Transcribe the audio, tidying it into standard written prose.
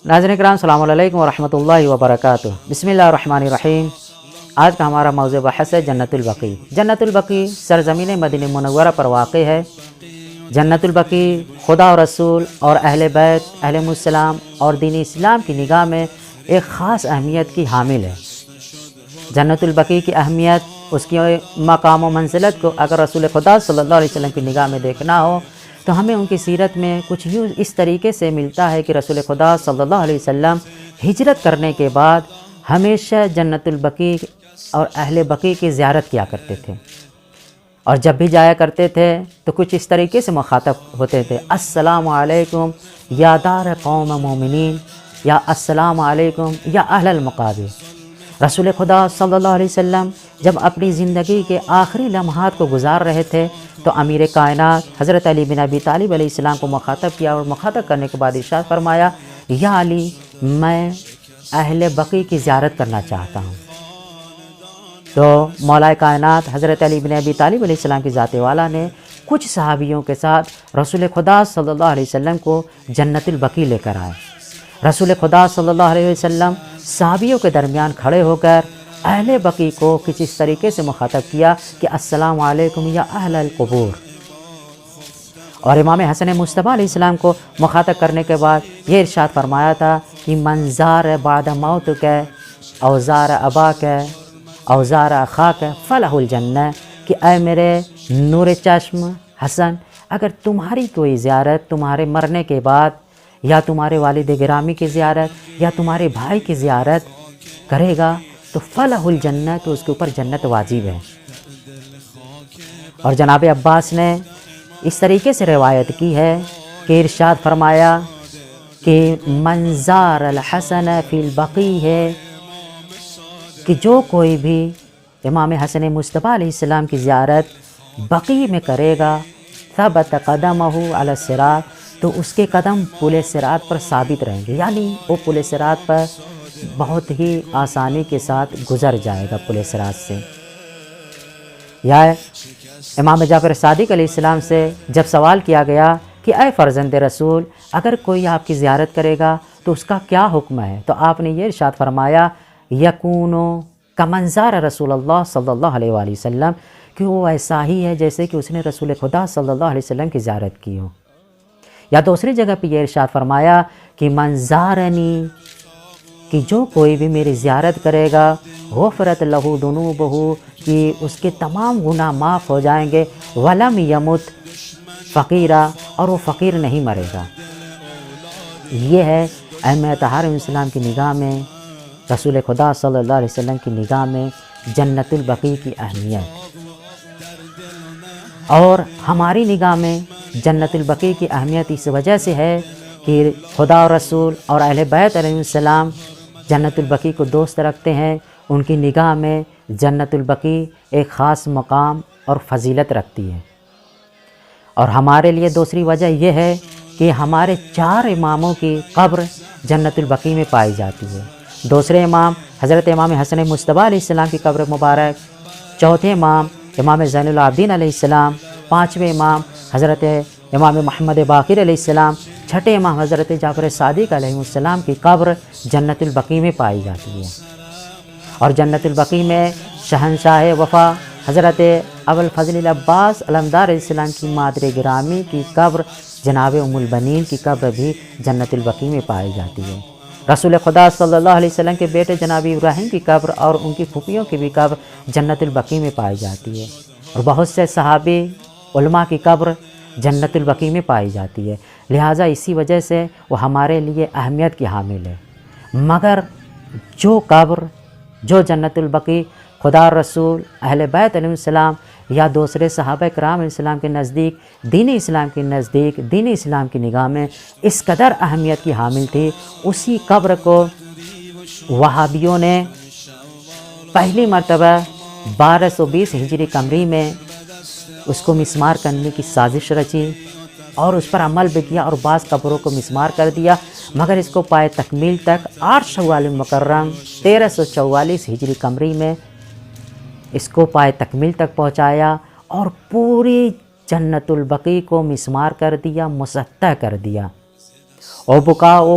ناظرین کرام السلام علیکم ورحمۃ اللہ وبرکاتہ۔ بسم اللہ الرحمن الرحیم۔ آج کا ہمارا موضوع بحث ہے جنت البقیع۔ جنت البقیع سرزمین مدینہ منورہ پر واقع ہے۔ جنت البقیع خدا و رسول اور اہل بیت علیہم السلام اور دین اسلام کی نگاہ میں ایک خاص اہمیت کی حامل ہے۔ جنت البقیع کی اہمیت، اس کی مقام و منزلت کو اگر رسول خدا صلی اللہ علیہ وسلم کی نگاہ میں دیکھنا ہو تو ہمیں ان کی سیرت میں کچھ یوں اس طریقے سے ملتا ہے کہ رسول خدا صلی اللہ علیہ وسلم ہجرت کرنے کے بعد ہمیشہ جنت البقیع اور اہل بقیع کی زیارت کیا کرتے تھے، اور جب بھی جایا کرتے تھے تو کچھ اس طریقے سے مخاطب ہوتے تھے: السلام علیکم یا دار قوم مومنین، یا السلام علیکم یا اہل المقابر۔ رسول خدا صلی اللہ علیہ وسلم جب اپنی زندگی کے آخری لمحات کو گزار رہے تھے تو امیر کائنات حضرت علی بن ابی طالب علیہ السلام کو مخاطب کیا، اور مخاطب کرنے کے بعد ارشاد فرمایا: یا علی، میں اہل بقیع کی زیارت کرنا چاہتا ہوں۔ تو مولا کائنات حضرت علی بن ابی طالب علیہ السلام کی ذات والا نے کچھ صحابیوں کے ساتھ رسول خدا صلی اللہ علیہ وسلم کو جنت البقیع لے کر آئے۔ رسول خدا صلی اللہ علیہ وسلم صحابیوں کے درمیان کھڑے ہو کر اہل بقیع کو کچھ اس طریقے سے مخاطب کیا کہ السلام علیکم یا اہل القبور، اور امام حسن مصطفیٰ علیہ السلام کو مخاطب کرنے کے بعد یہ ارشاد فرمایا تھا کہ من زار بعد موتک او زار اباک او زار اخاک فلہ الجنہ، کہ اے میرے نور چشم حسن، اگر تمہاری کوئی زیارت تمہارے مرنے کے بعد یا تمہارے والد گرامی کی زیارت یا تمہارے بھائی کی زیارت کرے گا تو فلہ الجنہ، تو اس کے اوپر جنت واجب ہے۔ اور جناب عباس نے اس طریقے سے روایت کی ہے کہ ارشاد فرمایا کہ من زار الحسن فی البقیع ہے، کہ جو کوئی بھی امام حسن مصطفیٰ علیہ السلام کی زیارت بقیع میں کرے گا ثبت قدمہ علی الصراط، تو اس کے قدم پل صراط پر ثابت رہیں گے، یعنی وہ پل صراط پر بہت ہی آسانی کے ساتھ گزر جائے گا پل صراط سے۔ یا امام جعفر صادق علیہ السلام سے جب سوال کیا گیا کہ اے فرزند رسول، اگر کوئی آپ کی زیارت کرے گا تو اس کا کیا حکم ہے، تو آپ نے یہ ارشاد فرمایا: یکون کمن زار رسول اللہ صلی اللہ علیہ وآلہ وسلم، کہ وہ ایسا ہی ہے جیسے کہ اس نے رسول خدا صلی اللہ علیہ وسلم کی زیارت کی ہو۔ یا دوسری جگہ پہ یہ ارشاد فرمایا کہ من زارنی، کہ جو کوئی بھی میری زیارت کرے گا غفرت لہ ذنوبہ، کہ اس کے تمام گناہ معاف ہو جائیں گے، ولم یمت فقیرا، اور وہ فقیر نہیں مرے گا۔ یہ ہے اہم طہار اسلام کی نگاہ میں، رسول خدا صلی اللہ علیہ وسلم کی نگاہ میں جنت البقیع کی اہمیت۔ اور ہماری نگاہ میں جنت البقیع کی اہمیت اس وجہ سے ہے کہ خدا و رسول اور اہل بیت علیہ السلام جنت البقیع کو دوست رکھتے ہیں۔ ان کی نگاہ میں جنت البقیع ایک خاص مقام اور فضیلت رکھتی ہے۔ اور ہمارے لیے دوسری وجہ یہ ہے کہ ہمارے 4 اماموں کی قبر جنت البقیع میں پائی جاتی ہے۔ دوسرے امام حضرت امام حسن مصطفیٰ علیہ السلام کی قبر مبارک، چوتھے امام امام زین العابدین علیہ السلام، 5ویں امام حضرت امام محمد باقر علیہ السلام، 6ٹھے امام حضرت جعفر صادق علیہ السلام کی قبر جنت البقیع میں پائی جاتی ہے۔ اور جنت البقیع میں شہنشاہ وفا حضرت ابوالفضل العباس علمدار علیہ السلام کی مادر گرامی کی قبر جناب ام البنین کی قبر بھی جنت البقیع میں پائی جاتی ہے۔ رسول خدا صلی اللہ علیہ وسلم کے بیٹے جناب ابراہیم کی قبر اور ان کی پھوپھیوں کی بھی قبر جنت البقیع میں پائی جاتی ہے۔ اور بہت سے صحابی علماء کی قبر جنت البقیع میں پائی جاتی ہے، لہٰذا اسی وجہ سے وہ ہمارے لیے اہمیت کی حامل ہے۔ مگر جو قبر، جو جنت البقیع خدا رسول، اہل بیت علیہ السلام یا دوسرے صحابہ کرام علیہ السلام کے نزدیک، دین اسلام کے نزدیک، دین اسلام کی نگاہ میں اس قدر اہمیت کی حامل تھی، اسی قبر کو وہابیوں نے پہلی مرتبہ 1220 ہجری قمری میں اس کو مسمار کرنے کی سازش رچی اور اس پر عمل بھی کیا، اور بعض قبروں کو مسمار کر دیا، مگر اس کو پائے تکمیل تک 8 شوال مکرم 1344 ہجری قمری میں اس کو پائے تکمیل تک پہنچایا، اور پوری جنت البقیع کو مسمار کر دیا، مسطح کر دیا۔ او بکا او